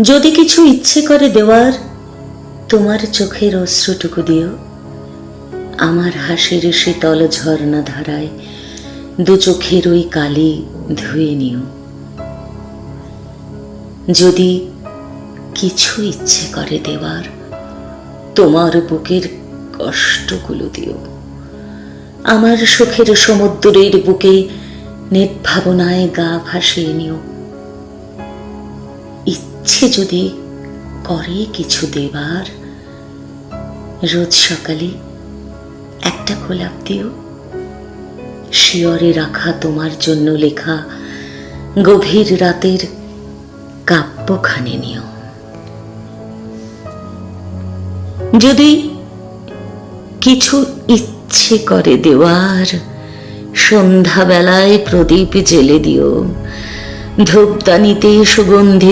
যদি কিছু ইচ্ছে করে দেওয়ার, তোমার চোখের অশ্রুটুকু দিও। আমার হাসির শীতল ঝর্ণা ধারায় দু চোখের ওই কালি ধুয়ে নিও। যদি কিছু ইচ্ছে করে দেওয়ার, তোমার বুকের কষ্টগুলো দিও। আমার সুখের সমুদ্রের বুকে নির্ভাবনায় গা ভাসিয়ে নিও। ইচ্ছে যদি করে কিছু দেবার, রোজ সকালে একটা গোলাপ দিও। শিয়রে রাখা তোমার জন্য লেখা গভীর রাতের কাব্যখানি নিও। যদি কিছু ইচ্ছে করে দেওয়ার, সন্ধ্যাবেলায় প্রদীপ জেলে দিও। ধূপদানিতে সুগন্ধি